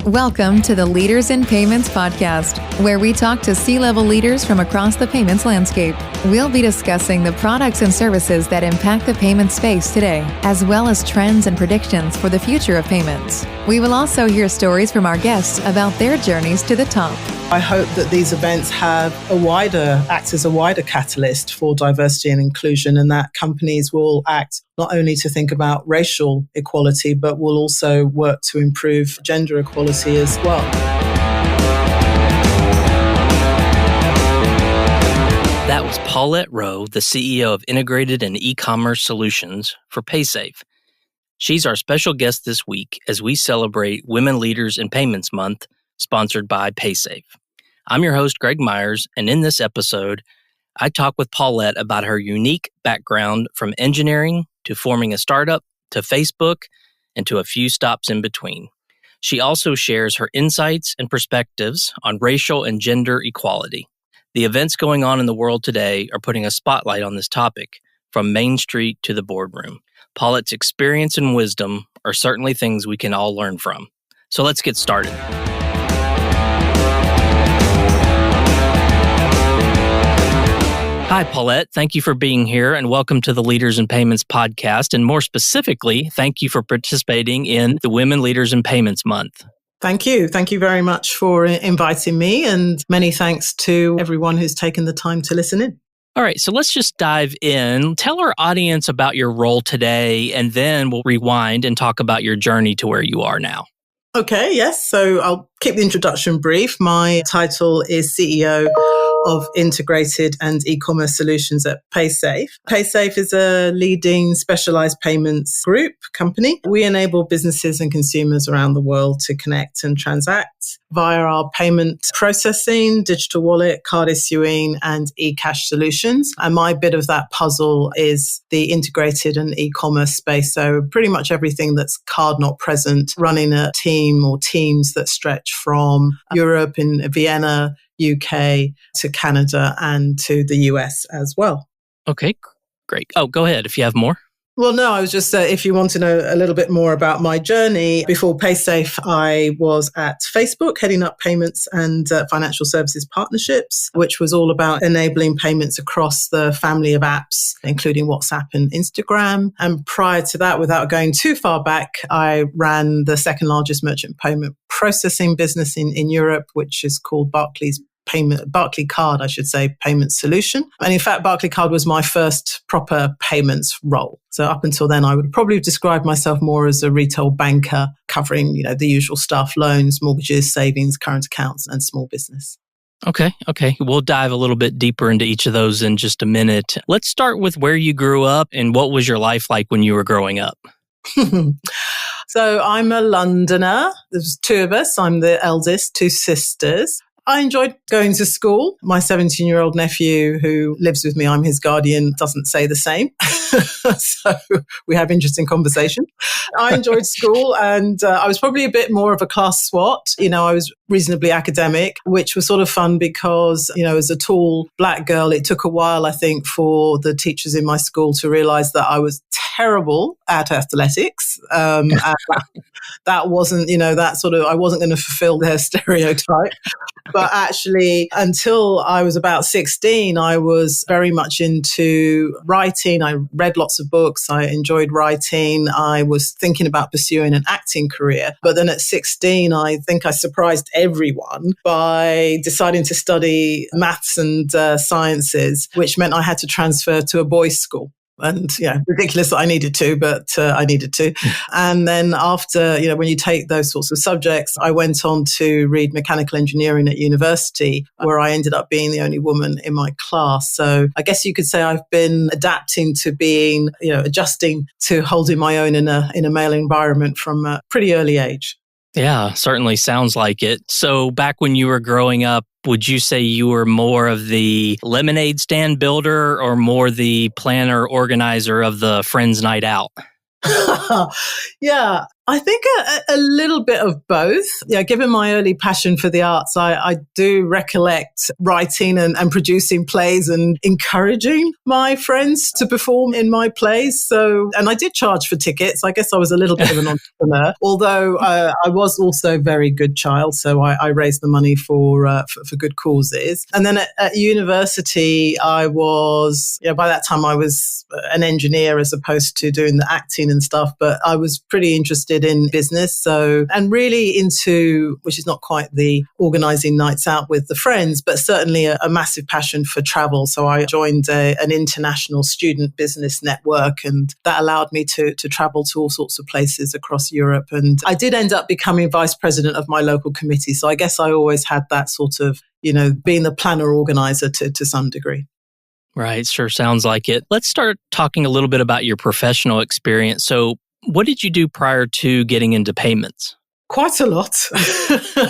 Welcome to the Leaders in Payments podcast, where we talk to C-level leaders from across the payments landscape. We'll be discussing the products and services that impact the payment space today, as well as trends and predictions for the future of payments. We will also hear stories from our guests about their journeys to the top. I hope that these events act as a wider catalyst for diversity and inclusion, and that companies will act not only to think about racial equality, but will also work to improve gender equality as well. That was Paulette Rowe, the CEO of Integrated and Ecommerce Solutions for Paysafe. She's our special guest this week as we celebrate Women Leaders in Payments Month, sponsored by Paysafe. I'm your host, Greg Myers, and in this episode, I talk with Paulette about her unique background from engineering to forming a startup to Facebook and to a few stops in between. She also shares her insights and perspectives on racial and gender equality. The events going on in the world today are putting a spotlight on this topic, from Main Street to the boardroom. Paulette's experience and wisdom are certainly things we can all learn from. So let's get started. Hi, Paulette. Thank you for being here and welcome to the Leaders in Payments podcast. And more specifically, thank you for participating in the Women Leaders in Payments Month. Thank you. Thank you very much for inviting me, and many thanks to everyone who's taken the time to listen in. All right, so let's just dive in. Tell our audience about your role today, and then we'll rewind and talk about your journey to where you are now. Okay, yes. So I'll keep the introduction brief. My title is CEO of Integrated and Ecommerce Solutions at Paysafe. Paysafe is a leading specialized payments group company. We enable businesses and consumers around the world to connect and transact via our payment processing, digital wallet, card issuing, and e-cash solutions. And my bit of that puzzle is the integrated and e-commerce space. So pretty much everything that's card not present, running a team or teams that stretch from Europe in Vienna, UK to Canada and to the US as well. Okay, great. Oh, go ahead if you have more. Well, no, I was just, if you want to know a little bit more about my journey, before Paysafe, I was at Facebook heading up payments and financial services partnerships, which was all about enabling payments across the family of apps, including WhatsApp and Instagram. And prior to that, without going too far back, I ran the second largest merchant payment processing business in Europe, which is called Barclaycard, payment solution. And in fact, Barclaycard was my first proper payments role. So up until then, I would probably describe myself more as a retail banker covering, the usual stuff, loans, mortgages, savings, current accounts, and small business. Okay. We'll dive a little bit deeper into each of those in just a minute. Let's start with where you grew up and what was your life like when you were growing up? So I'm a Londoner. There's two of us. I'm the eldest, two sisters. I enjoyed going to school. My 17-year-old nephew who lives with me, I'm his guardian, doesn't say the same. So we have interesting conversation. I enjoyed school and I was probably a bit more of a class SWAT. I was reasonably academic, which was sort of fun because, as a tall black girl, it took a while, I think, for the teachers in my school to realize that I was terrible at athletics. And that wasn't, I wasn't going to fulfill their stereotype. But actually, until I was about 16, I was very much into writing. I read lots of books. I enjoyed writing. I was thinking about pursuing an acting career. But then at 16, I think I surprised everyone by deciding to study maths and sciences, which meant I had to transfer to a boys' school. And ridiculous that I needed to, but I needed to. And then after, when you take those sorts of subjects, I went on to read mechanical engineering at university, where I ended up being the only woman in my class. So I guess you could say I've been adapting to being, adjusting to holding my own in a male environment from a pretty early age. Yeah, certainly sounds like it. So back when you were growing up, would you say you were more of the lemonade stand builder or more the planner organizer of the friends' night out? Yeah, I think a little bit of both. Yeah, given my early passion for the arts, I do recollect writing and producing plays and encouraging my friends to perform in my plays. So, and I did charge for tickets. I guess I was a little bit of an entrepreneur, although I was also a very good child. So I raised the money for good causes. And then at university, I was, by that time I was an engineer as opposed to doing the acting and stuff, but I was pretty interested in business. So, and really into, which is not quite the organizing nights out with the friends, but certainly a massive passion for travel. So I joined an international student business network, and that allowed me to travel to all sorts of places across Europe. And I did end up becoming vice president of my local committee. So I guess I always had that sort of, being the planner organizer to some degree. Right. Sure. Sounds like it. Let's start talking a little bit about your professional experience. So what did you do prior to getting into payments? Quite a lot.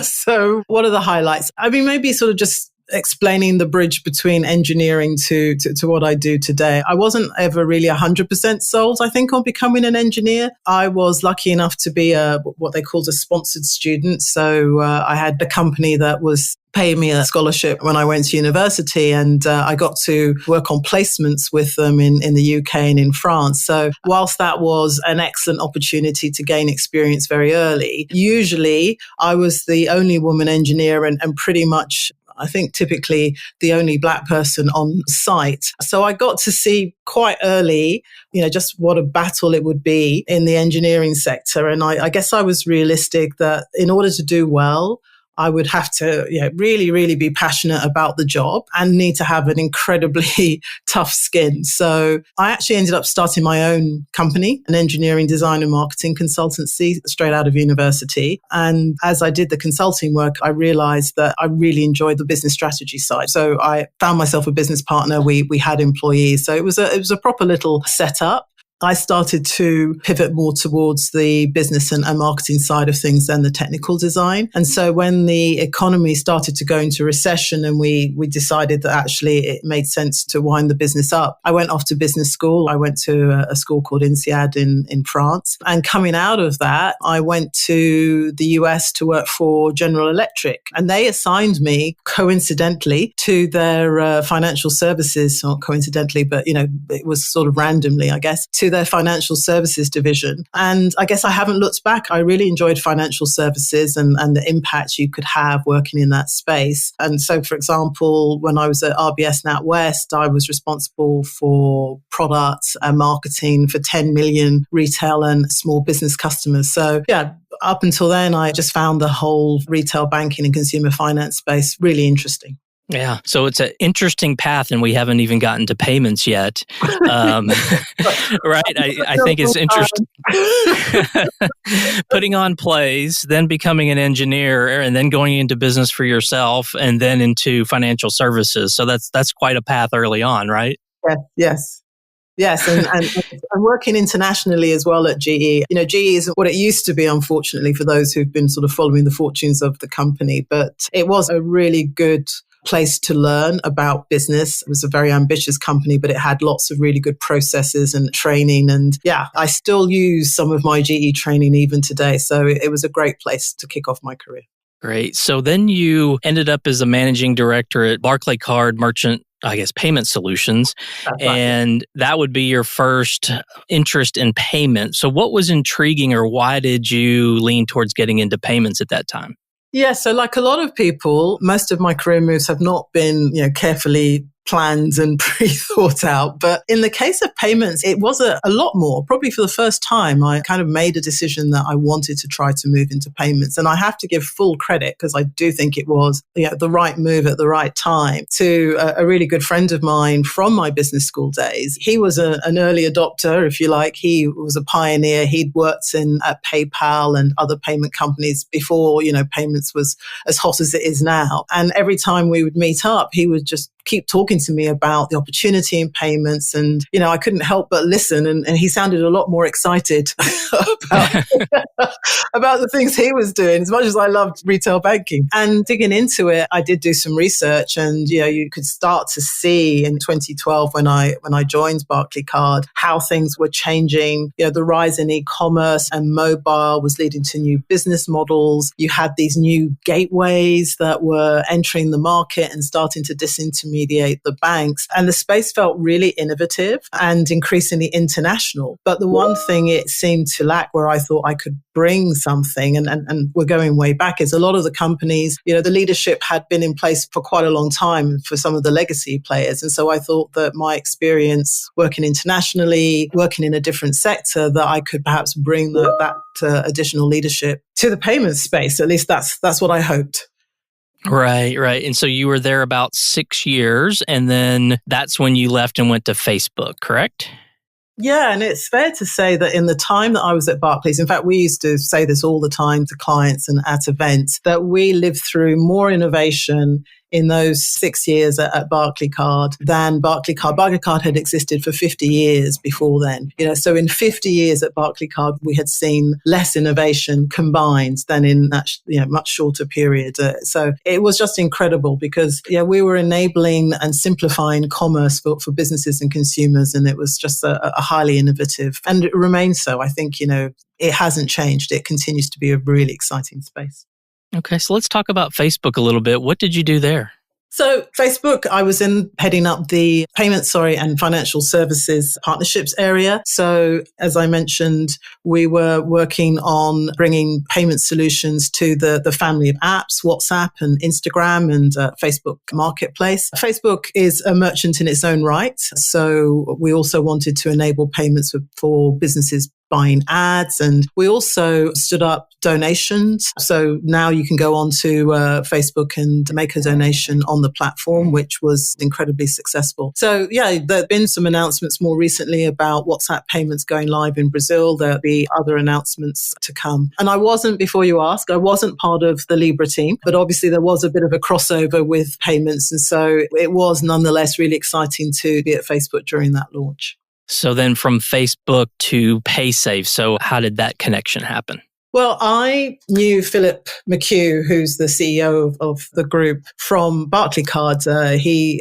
So what are the highlights? I mean, maybe sort of just explaining the bridge between engineering to what I do today. I wasn't ever really 100% sold, I think, on becoming an engineer. I was lucky enough to be what they called a sponsored student. So I had a company that was paying me a scholarship when I went to university, and I got to work on placements with them in the UK and in France. So whilst that was an excellent opportunity to gain experience very early, usually I was the only woman engineer and pretty much, I think, typically the only Black person on site. So I got to see quite early, just what a battle it would be in the engineering sector. And I guess I was realistic that in order to do well, I would have to really, really be passionate about the job and need to have an incredibly tough skin. So I actually ended up starting my own company, an engineering design and marketing consultancy straight out of university. And as I did the consulting work, I realized that I really enjoyed the business strategy side. So I found myself a business partner. We had employees. So it was a proper little setup. I started to pivot more towards the business and marketing side of things than the technical design. And so when the economy started to go into recession and we decided that actually it made sense to wind the business up, I went off to business school. I went to a school called INSEAD in France. And coming out of that, I went to the US to work for General Electric. And they assigned me coincidentally to their financial services, not coincidentally, but it was sort of randomly, I guess, to their financial services division. And I guess I haven't looked back. I really enjoyed financial services and the impact you could have working in that space. And so, for example, when I was at RBS NatWest, I was responsible for products and marketing for 10 million retail and small business customers. So up until then, I just found the whole retail banking and consumer finance space really interesting. Yeah. So it's an interesting path, and we haven't even gotten to payments yet. Right. I think it's interesting. Putting on plays, then becoming an engineer, and then going into business for yourself, and then into financial services. So that's quite a path early on, right? Yes. And working internationally as well at GE. GE isn't what it used to be, unfortunately, for those who've been sort of following the fortunes of the company. But it was a really good place to learn about business. It was a very ambitious company, but it had lots of really good processes and training. And I still use some of my GE training even today. So it was a great place to kick off my career. Great. So then you ended up as a managing director at Barclaycard Merchant, Payment Solutions. That's right. And that would be your first interest in payment. So what was intriguing, or why did you lean towards getting into payments at that time? Yeah, so like a lot of people, most of my career moves have not been, carefully planned and pre-thought out. But in the case of payments, it was a lot more. Probably for the first time, I kind of made a decision that I wanted to try to move into payments. And I have to give full credit, because I do think it was the right move at the right time, to a really good friend of mine from my business school days. He was an early adopter, if you like. He was a pioneer. He'd worked at PayPal and other payment companies before, payments was as hot as it is now. And every time we would meet up, he would just keep talking to me about the opportunity in payments. And, I couldn't help but listen. And he sounded a lot more excited about, about the things he was doing, as much as I loved retail banking. And digging into it, I did do some research, and, you could start to see in 2012 when I joined Barclaycard, how things were changing. The rise in e-commerce and mobile was leading to new business models. You had these new gateways that were entering the market and starting to disintermediate the banks. And the space felt really innovative and increasingly international. But the one thing it seemed to lack, where I thought I could bring something, and we're going way back, is a lot of the companies, the leadership had been in place for quite a long time for some of the legacy players. And so I thought that my experience working internationally, working in a different sector, that I could perhaps bring that additional leadership to the payments space. At least that's what I hoped. Right. And so you were there about 6 years, and then that's when you left and went to Facebook, correct? Yeah, and it's fair to say that in the time that I was at Barclays, in fact, we used to say this all the time to clients and at events, that we lived through more innovation in those 6 years at Barclaycard than Barclaycard. Barclaycard had existed for 50 years before then. So in 50 years at Barclaycard, we had seen less innovation combined than in that much shorter period. So it was just incredible because we were enabling and simplifying commerce for businesses and consumers, and it was just a highly innovative, and it remains so. I think it hasn't changed. It continues to be a really exciting space. Okay, so let's talk about Facebook a little bit. What did you do there? So Facebook, I was heading up the payments, and financial services partnerships area. So as I mentioned, we were working on bringing payment solutions to the family of apps, WhatsApp and Instagram and Facebook Marketplace. Facebook is a merchant in its own right. So we also wanted to enable payments for businesses buying ads. And we also stood up donations. So now you can go onto Facebook and make a donation on the platform, which was incredibly successful. So there have been some announcements more recently about WhatsApp payments going live in Brazil. There'll be other announcements to come. And before you ask, I wasn't part of the Libra team, but obviously there was a bit of a crossover with payments. And so it was nonetheless really exciting to be at Facebook during that launch. So then from Facebook to Paysafe. So how did that connection happen? Well, I knew Philip McHugh, who's the CEO of the group, from Barclaycard.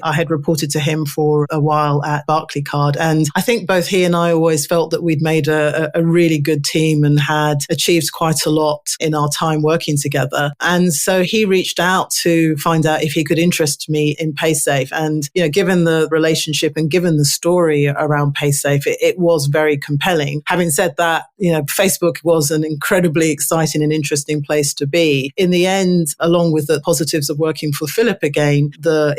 I had reported to him for a while at Barclaycard. And I think both he and I always felt that we'd made a really good team and had achieved quite a lot in our time working together. And so he reached out to find out if he could interest me in Paysafe. And, given the relationship and given the story around Paysafe, it was very compelling. Having said that, Facebook was an incredibly exciting and interesting place to be. In the end, along with the positives of working for Philip again, the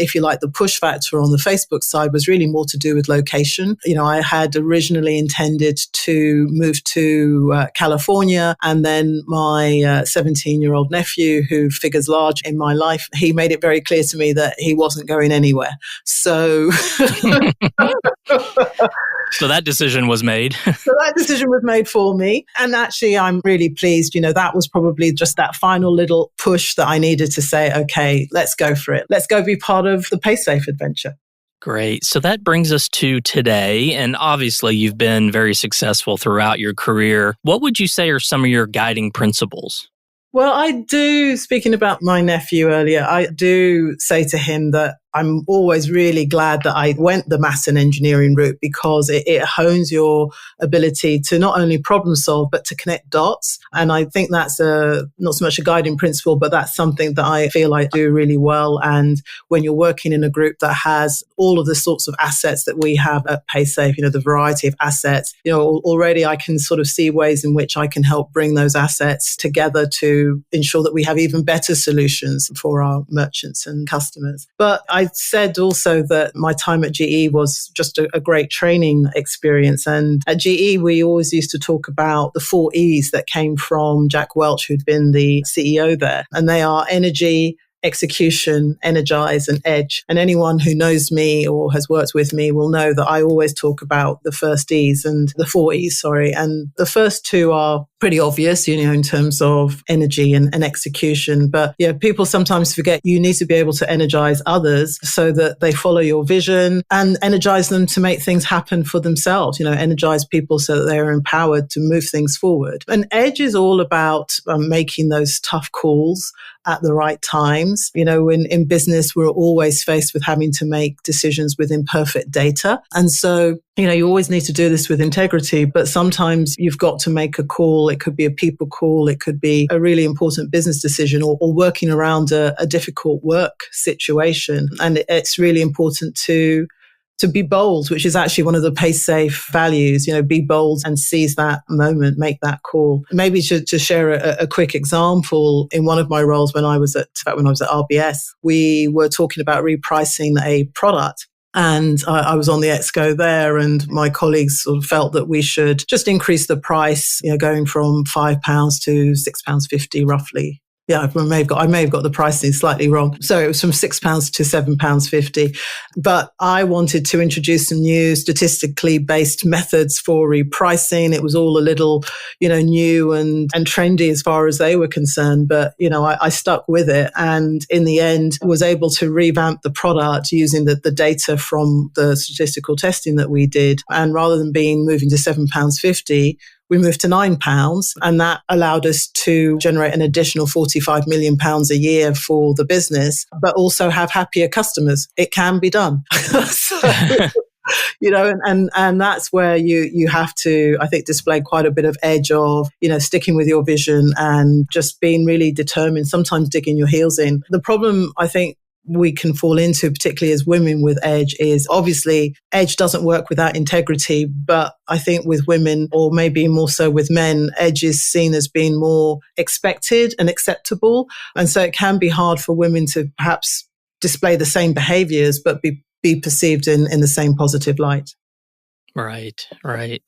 push factor on the Facebook side was really more to do with location. I had originally intended to move to California, and then my 17-year-old nephew, who figures large in my life, he made it very clear to me that he wasn't going anywhere. So So that decision was made. So that decision was made for me. And actually, I'm really pleased. That was probably just that final little push that I needed to say, okay, let's go for it. Let's go be part of the Paysafe adventure. Great. So that brings us to today. And obviously, you've been very successful throughout your career. What would you say are some of your guiding principles? Well, I do, speaking about my nephew earlier, I do say to him that I'm always really glad that I went the maths and engineering route, because it hones your ability to not only problem solve, but to connect dots. And I think that's not so much a guiding principle, but that's something that I feel I do really well. And when you're working in a group that has all of the sorts of assets that we have at Paysafe, the variety of assets, already I can sort of see ways in which I can help bring those assets together to ensure that we have even better solutions for our merchants and customers. But I said also that my time at GE was just a great training experience. And at GE, we always used to talk about the 4 E's that came from Jack Welch, who'd been the CEO there. And they are energy, execution, energize, and edge. And anyone who knows me or has worked with me will know that I always talk about the first E's and the 4 E's, and the first 2 are pretty obvious, in terms of energy and execution. But yeah, people sometimes forget you need to be able to energize others so that they follow your vision, and energize them to make things happen for themselves, energize people so that they are empowered to move things forward. And Edge is all about making those tough calls at the right times. In business, we're always faced with having to make decisions with imperfect data. And so, you always need to do this with integrity, but sometimes you've got to make a call. It could be a people call. It could be a really important business decision, or working around a difficult work situation. And it's really important to be bold, which is actually one of the Paysafe values, be bold and seize that moment, make that call. Maybe to share a quick example, in one of my roles when I was at RBS, we were talking about repricing a product. And I was on the exco there, and my colleagues sort of felt that we should just increase the price, going from £5 to £6.50 roughly. Yeah, I may have got the pricing slightly wrong. So it was from £6 to £7.50. But I wanted to introduce some new statistically based methods for repricing. It was all a little, new and trendy as far as they were concerned. But, I stuck with it, and in the end was able to revamp the product using the data from the statistical testing that we did. And rather than moving to £7.50, we moved to £9, and that allowed us to generate an additional £45 million a year for the business, but also have happier customers. It can be done. And that's where you have to, I think, display quite a bit of edge of, sticking with your vision and just being really determined, sometimes digging your heels in. The problem, I think, we can fall into, particularly as women with edge, is obviously edge doesn't work without integrity. But I think with women, or maybe more so with men, edge is seen as being more expected and acceptable. And so it can be hard for women to perhaps display the same behaviors, but be perceived in the same positive light. Right.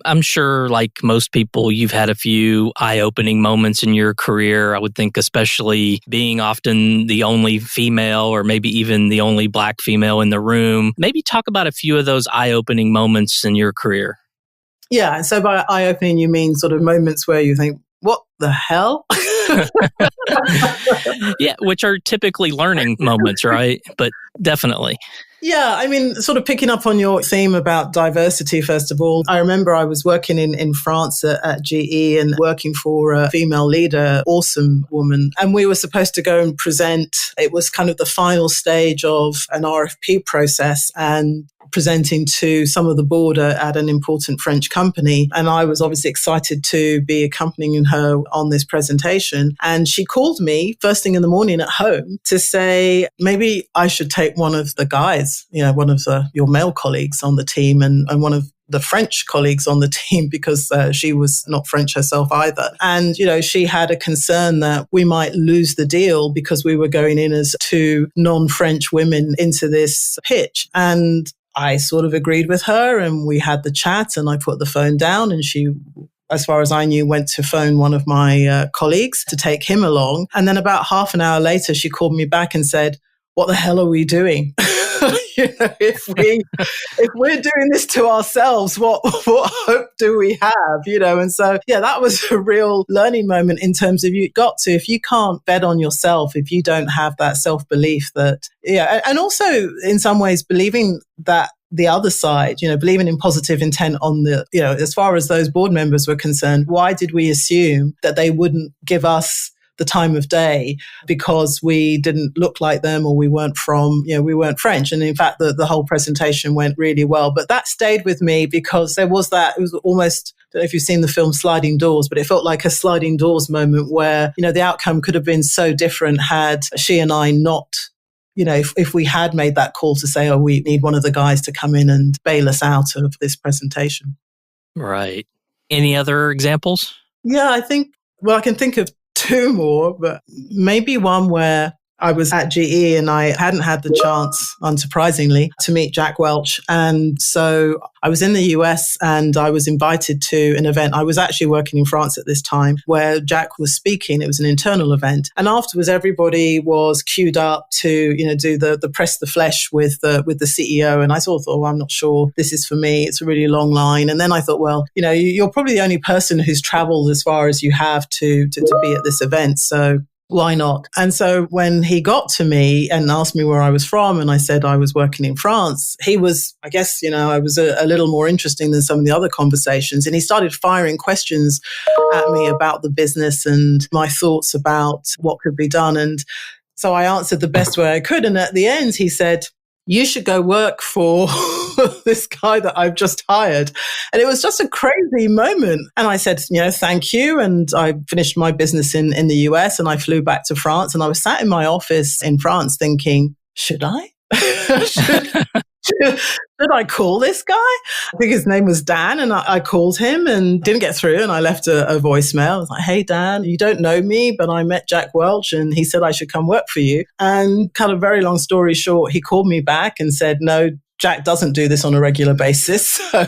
I'm sure, like most people, you've had a few eye-opening moments in your career. I would think especially being often the only female, or maybe even the only Black female in the room. Maybe talk about a few of those eye-opening moments in your career. Yeah. And so by eye-opening, you mean sort of moments where you think, what the hell? Yeah, which are typically learning moments, right? But definitely. Yeah, I mean, sort of picking up on your theme about diversity, first of all, I remember I was working in France at GE and working for a female leader, awesome woman. And we were supposed to go and present. It was kind of the final stage of an RFP process, and presenting to some of the board at an important French company. And I was obviously excited to be accompanying her on this presentation. And she called me first thing in the morning at home to say, maybe I should take one of the guys, one of your male colleagues on the team, and one of the French colleagues on the team, because she was not French herself either. And, she had a concern that we might lose the deal because we were going in as two non-French women into this pitch. And I sort of agreed with her, and we had the chat, and I put the phone down, and she, as far as I knew, went to phone one of my colleagues to take him along. And then about half an hour later, she called me back and said, what the hell are we doing? If we're doing this to ourselves, what hope do we have? And so, yeah, that was a real learning moment in terms of if you can't bet on yourself, if you don't have that self-belief that, and also in some ways believing that the other side, believing in positive intent on the, as far as those board members were concerned, why did we assume that they wouldn't give us the time of day because we didn't look like them, or we weren't we weren't French? And in fact, the whole presentation went really well. But that stayed with me because there was it was almost, I don't know if you've seen the film Sliding Doors, but it felt like a sliding doors moment where, the outcome could have been so different had she and I not, if we had made that call to say, we need one of the guys to come in and bail us out of this presentation. Right. Any other examples? Yeah, I can think of two more, but maybe one where I was at GE and I hadn't had the chance, unsurprisingly, to meet Jack Welch. And so I was in the US and I was invited to an event. I was actually working in France at this time where Jack was speaking. It was an internal event. And afterwards, everybody was queued up to, do the press the flesh with the CEO. And I sort of thought, well, I'm not sure this is for me. It's a really long line. And then I thought, well, you're probably the only person who's traveled as far as you have to be at this event. So why not? And so when he got to me and asked me where I was from, and I said I was working in France, he was, I guess, I was a little more interesting than some of the other conversations. And he started firing questions at me about the business and my thoughts about what could be done. And so I answered the best way I could. And at the end, he said, you should go work for this guy that I've just hired. And it was just a crazy moment. And I said, thank you. And I finished my business in the US and I flew back to France. And I was sat in my office in France thinking, should I? Should I call this guy? I think his name was Dan, and I called him and didn't get through. And I left a voicemail. I was like, hey, Dan, you don't know me, but I met Jack Welch and he said I should come work for you. And kind of very long story short, he called me back and said, no, Jack doesn't do this on a regular basis. So,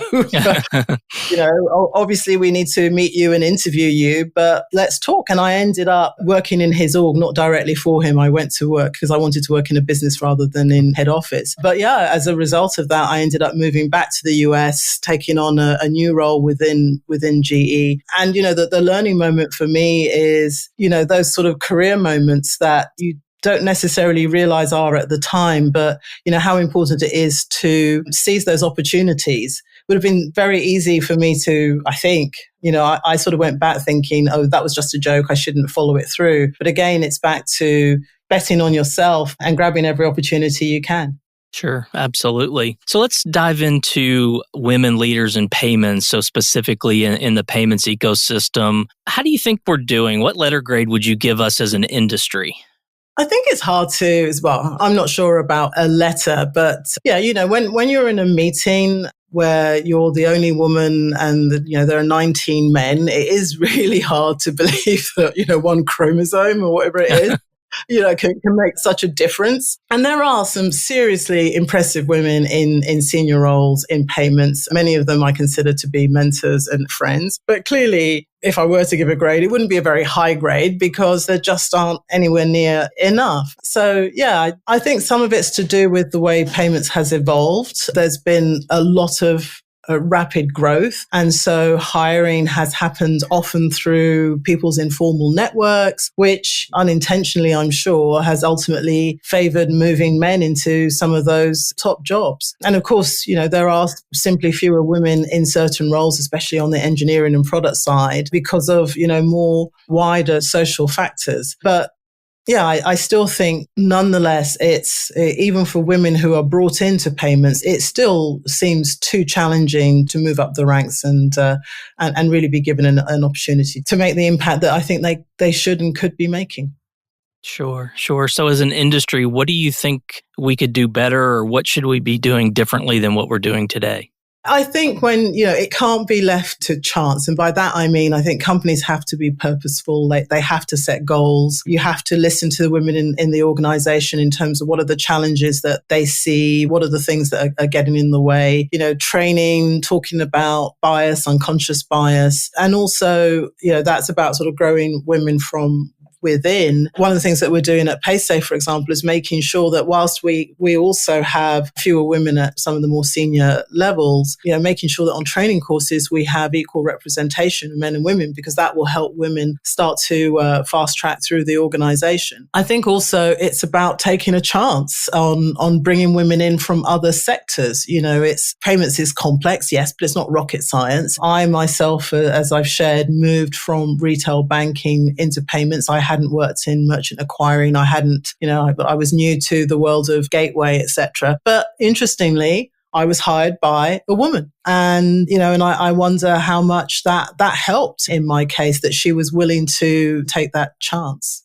obviously we need to meet you and interview you, but let's talk. And I ended up working in his org, not directly for him. I went to work because I wanted to work in a business rather than in head office. But yeah, as a result of that, I ended up moving back to the US, taking on a new role within GE. And, the learning moment for me is, those sort of career moments that you don't necessarily realize are at the time, but how important it is to seize those opportunities. It would have been very easy for me to, I think, I sort of went back thinking, oh, that was just a joke. I shouldn't follow it through. But again, it's back to betting on yourself and grabbing every opportunity you can. Sure, absolutely. So let's dive into women leaders in payments. So specifically in the payments ecosystem, how do you think we're doing? What letter grade would you give us as an industry? I think it's hard to, as well. I'm not sure about a letter, but yeah, when you're in a meeting where you're the only woman and there are 19 men, it is really hard to believe that one chromosome or whatever it is can make such a difference. And there are some seriously impressive women in senior roles in payments. Many of them I consider to be mentors and friends. But clearly, if I were to give a grade, it wouldn't be a very high grade because there just aren't anywhere near enough. So yeah, I think some of it's to do with the way payments has evolved. There's been a lot of rapid growth. And so hiring has happened often through people's informal networks, which unintentionally, I'm sure, has ultimately favored moving men into some of those top jobs. And of course, there are simply fewer women in certain roles, especially on the engineering and product side, because of, more wider social factors. But yeah, I still think nonetheless, it's even for women who are brought into payments, it still seems too challenging to move up the ranks and really be given an opportunity to make the impact that I think they should and could be making. Sure. So as an industry, what do you think we could do better, or what should we be doing differently than what we're doing today? I think when, it can't be left to chance. And by that, I mean, I think companies have to be purposeful. They have to set goals. You have to listen to the women in the organization in terms of what are the challenges that they see, what are the things that are getting in the way, training, talking about bias, unconscious bias. And also, that's about sort of growing women from within. One of the things that we're doing at Paysafe, for example, is making sure that whilst we also have fewer women at some of the more senior levels, making sure that on training courses we have equal representation of men and women, because that will help women start to fast track through the organization. I think also it's about taking a chance on bringing women in from other sectors. Payments is complex, yes, but it's not rocket science. I myself, as I've shared, moved from retail banking into payments. I hadn't worked in merchant acquiring. I hadn't, I was new to the world of gateway, etc. But interestingly, I was hired by a woman. And, I wonder how much that helped in my case, that she was willing to take that chance.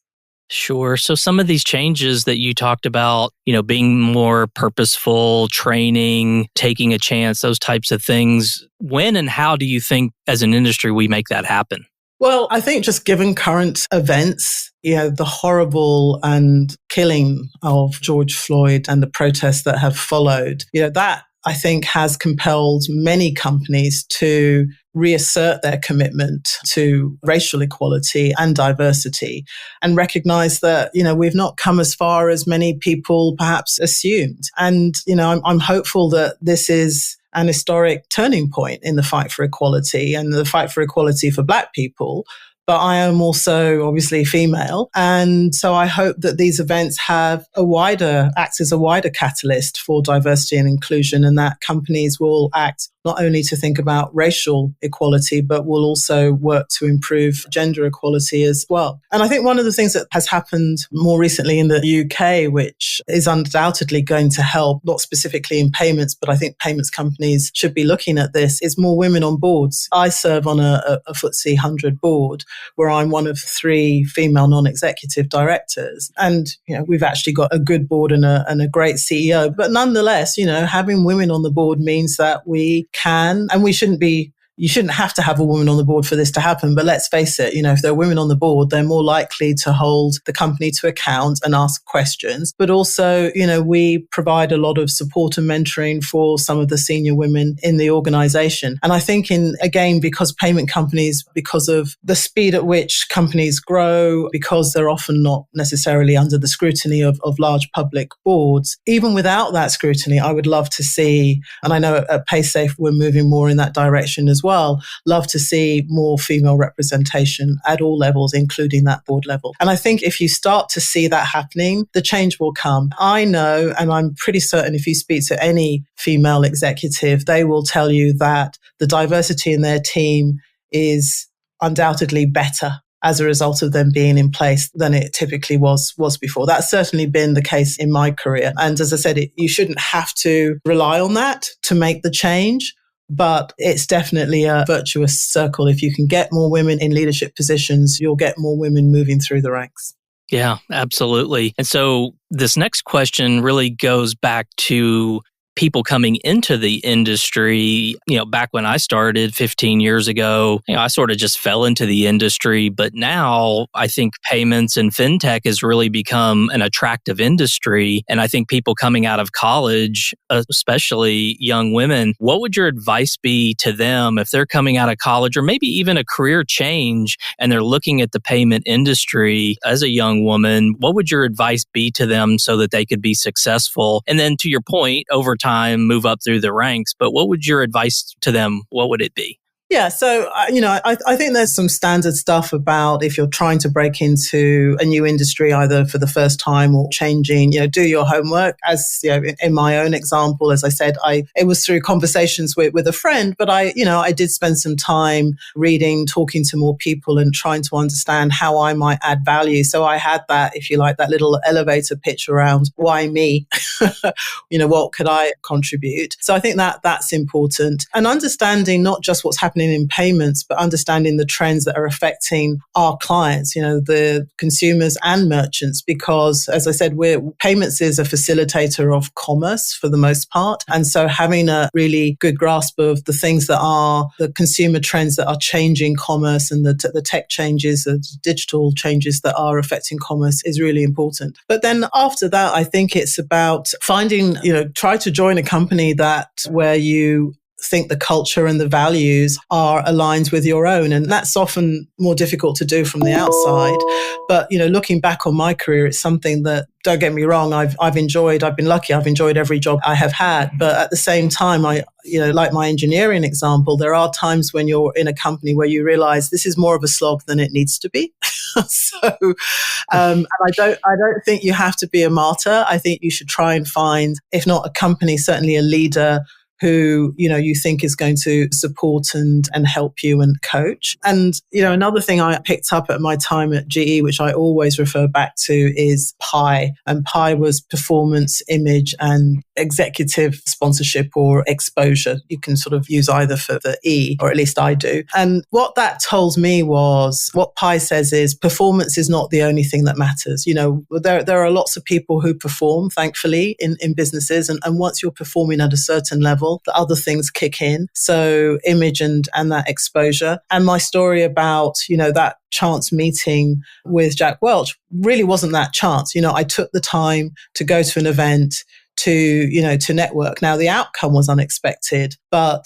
Sure. So some of these changes that you talked about, being more purposeful, training, taking a chance, those types of things, when and how do you think as an industry we make that happen? Well, I think just given current events, the horrible and killing of George Floyd and the protests that have followed, that I think has compelled many companies to reassert their commitment to racial equality and diversity and recognize that, we've not come as far as many people perhaps assumed. And, I'm hopeful that this is an historic turning point in the fight for equality and the fight for equality for Black people. But I am also obviously female. And so I hope that these events act as a wider catalyst for diversity and inclusion, and that companies will act not only to think about racial equality, but will also work to improve gender equality as well. And I think one of the things that has happened more recently in the UK, which is undoubtedly going to help, not specifically in payments, but I think payments companies should be looking at this, is more women on boards. I serve on a FTSE 100 board, where I'm one of 3 female non-executive directors. And, we've actually got a good board and a great CEO. But nonetheless, having women on the board means that we can, and you shouldn't have to have a woman on the board for this to happen. But let's face it, if there are women on the board, they're more likely to hold the company to account and ask questions. But also, we provide a lot of support and mentoring for some of the senior women in the organization. And I think because payment companies, because of the speed at which companies grow, because they're often not necessarily under the scrutiny of large public boards, even without that scrutiny, I would love to see, and I know at Paysafe, we're moving more in that direction as well, love to see more female representation at all levels, including that board level. And I think if you start to see that happening, the change will come. I know, and I'm pretty certain if you speak to any female executive, they will tell you that the diversity in their team is undoubtedly better as a result of them being in place than it typically was before. That's certainly been the case in my career. And as I said, you shouldn't have to rely on that to make the change. But it's definitely a virtuous circle. If you can get more women in leadership positions, you'll get more women moving through the ranks. Yeah, absolutely. And so this next question really goes back to people coming into the industry. Back when I started 15 years ago, I sort of just fell into the industry. But now I think payments and fintech has really become an attractive industry. And I think people coming out of college, especially young women, what would your advice be to them if they're coming out of college or maybe even a career change and they're looking at the payment industry as a young woman? What would your advice be to them so that they could be successful? And then to your point, over time, move up through the ranks. But what would your advice to them, what would it be? Yeah, so, I think there's some standard stuff about if you're trying to break into a new industry, either for the first time or changing, do your homework. As, in my own example, as I said, it was through conversations with a friend, but I did spend some time reading, talking to more people and trying to understand how I might add value. So I had that, if you like, that little elevator pitch around why me, what could I contribute? So I think that's important. And understanding not just what's happening in payments, but understanding the trends that are affecting our clients, the consumers and merchants, because as I said, payments is a facilitator of commerce for the most part. And so having a really good grasp of the things that are the consumer trends that are changing commerce and the tech changes, the digital changes that are affecting commerce is really important. But then after that, I think it's about finding, try to join a company where you think the culture and the values are aligned with your own. And that's often more difficult to do from the outside. But, looking back on my career, it's something that, don't get me wrong, I've been lucky. I've enjoyed every job I have had. But at the same time, like my engineering example, there are times when you're in a company where you realize this is more of a slog than it needs to be. And I don't think you have to be a martyr. I think you should try and find, if not a company, certainly a leader who, you think is going to support and help you and coach. And, another thing I picked up at my time at GE, which I always refer back to, is PI. And PI was performance, image, and executive sponsorship or exposure. You can sort of use either for the E, or at least I do. And what that told me was, what Pi says is, performance is not the only thing that matters. There are lots of people who perform, thankfully, in businesses. And once you're performing at a certain level, the other things kick in. So image and that exposure. And my story about, that chance meeting with Jack Welch really wasn't that chance. I took the time to go to an event, to network. Now, the outcome was unexpected, but,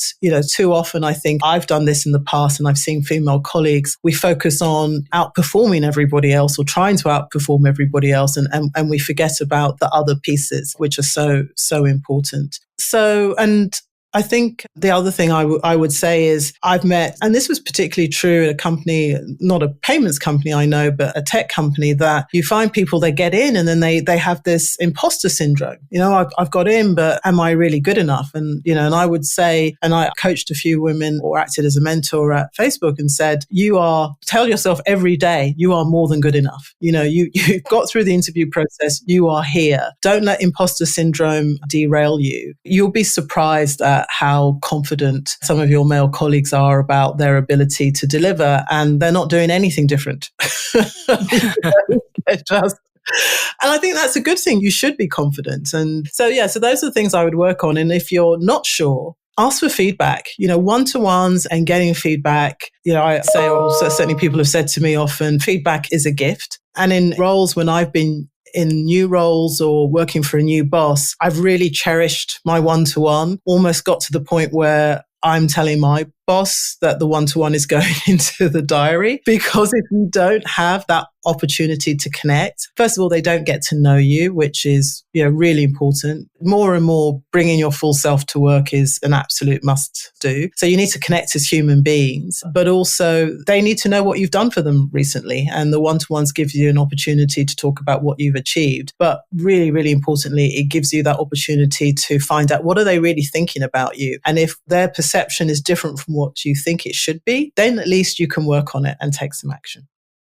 too often I think I've done this in the past, and I've seen female colleagues, we focus on outperforming everybody else or trying to outperform everybody else. And we forget about the other pieces, which are so important. So, and I think the other thing I would say is, I've met, and this was particularly true at a company, not a payments company I know, but a tech company, that you find people, they get in and then they have this imposter syndrome. I've got in, but am I really good enough? And I would say, and I coached a few women or acted as a mentor at Facebook and said, tell yourself every day, you are more than good enough. You've got through the interview process, you are here. Don't let imposter syndrome derail you. You'll be surprised at how confident some of your male colleagues are about their ability to deliver, and they're not doing anything different. And I think that's a good thing. You should be confident. And so those are the things I would work on. And if you're not sure, ask for feedback, one-to-ones and getting feedback. I say, also, certainly people have said to me often, feedback is a gift. And in roles when I've been in new roles or working for a new boss, I've really cherished my one-to-one, almost got to the point where I'm telling my boss that the one-to-one is going into the diary, because if you don't have that opportunity to connect, first of all, they don't get to know you, which is, really important. More and more, bringing your full self to work is an absolute must do. So you need to connect as human beings, but also they need to know what you've done for them recently. And the one-to-ones give you an opportunity to talk about what you've achieved. But really, really importantly, it gives you that opportunity to find out, what are they really thinking about you? And if their perception is different from what you think it should be, then at least you can work on it and take some action.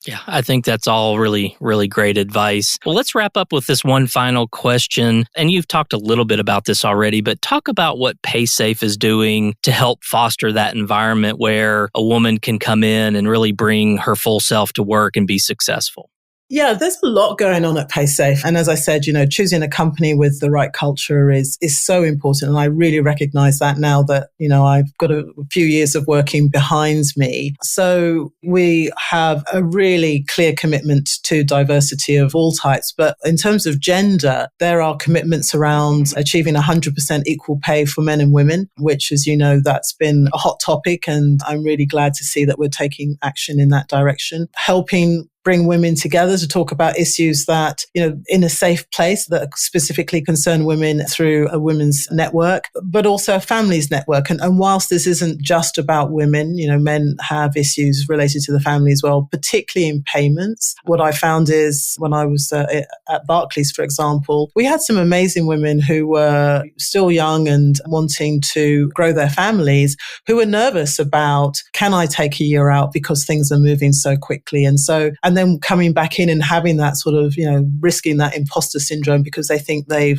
Yeah, I think that's all really, really great advice. Well, let's wrap up with this one final question. And you've talked a little bit about this already, but talk about what Paysafe is doing to help foster that environment where a woman can come in and really bring her full self to work and be successful. Yeah, there's a lot going on at Paysafe. And as I said, choosing a company with the right culture is so important. And I really recognize that now that, I've got a few years of working behind me. So we have a really clear commitment to diversity of all types. But in terms of gender, there are commitments around achieving 100% equal pay for men and women, which, as you know, that's been a hot topic. And I'm really glad to see that we're taking action in that direction, helping bring women together to talk about issues that, in a safe place that specifically concern women through a women's network, but also a families network. And whilst this isn't just about women, men have issues related to the family as well, particularly in payments. What I found is when I was at Barclays, for example, we had some amazing women who were still young and wanting to grow their families, who were nervous about, can I take a year out because things are moving so quickly? And then coming back in and having that sort of, risking that imposter syndrome because they think they're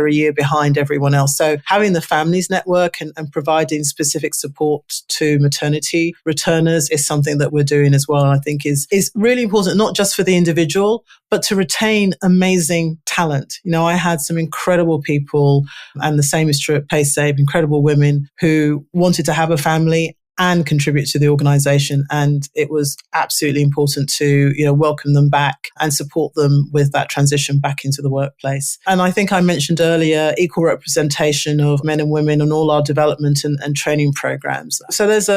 a year behind everyone else. So having the families network and providing specific support to maternity returners is something that we're doing as well. I think is really important, not just for the individual, but to retain amazing talent. I had some incredible people, and the same is true at Paysafe, incredible women who wanted to have a family and contribute to the organization. And it was absolutely important to, welcome them back and support them with that transition back into the workplace. And I think I mentioned earlier, equal representation of men and women on all our development and training programs. So there's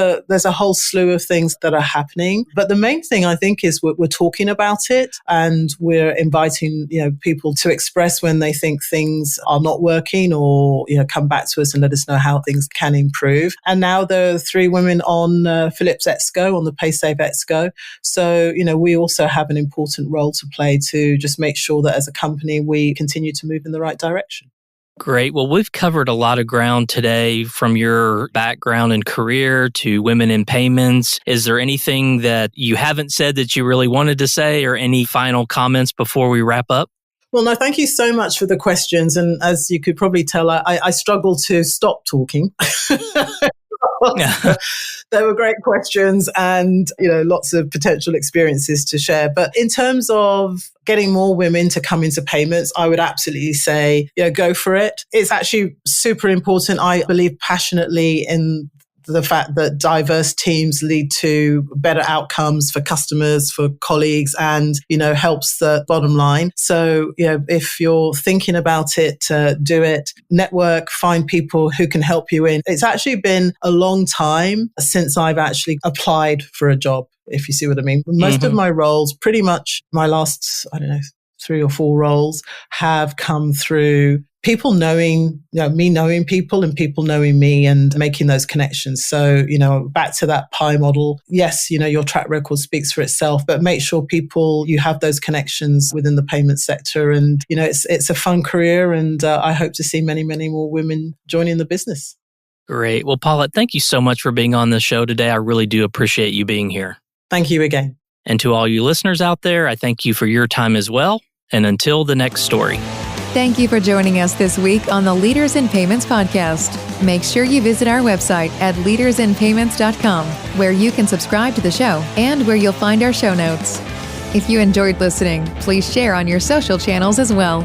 a whole slew of things that are happening. But the main thing I think is we're talking about it, and we're inviting, people to express when they think things are not working, or, come back to us and let us know how things can improve. And now there are 3 women on Philip's Exco, on the Paysafe Exco. So, we also have an important role to play to just make sure that as a company, we continue to move in the right direction. Great. Well, we've covered a lot of ground today, from your background and career to women in payments. Is there anything that you haven't said that you really wanted to say, or any final comments before we wrap up? Well, no, thank you so much for the questions. And as you could probably tell, I struggle to stop talking. They were great questions and, lots of potential experiences to share. But in terms of getting more women to come into payments, I would absolutely say, go for it. It's actually super important. I believe passionately in the fact that diverse teams lead to better outcomes for customers, for colleagues, and, helps the bottom line. So, if you're thinking about it, do it, network, find people who can help you in. It's actually been a long time since I've actually applied for a job, if you see what I mean. Most of my roles, pretty much my last, 3 or 4 roles have come through people knowing, me knowing people and people knowing me and making those connections. So, back to that pie model. Yes, your track record speaks for itself, but make sure you have those connections within the payment sector. And, it's a fun career. And I hope to see many, many more women joining the business. Great. Well, Paulette, thank you so much for being on the show today. I really do appreciate you being here. Thank you again. And to all you listeners out there, I thank you for your time as well. And until the next story. Thank you for joining us this week on the Leaders in Payments podcast. Make sure you visit our website at leadersinpayments.com, where you can subscribe to the show and where you'll find our show notes. If you enjoyed listening, please share on your social channels as well.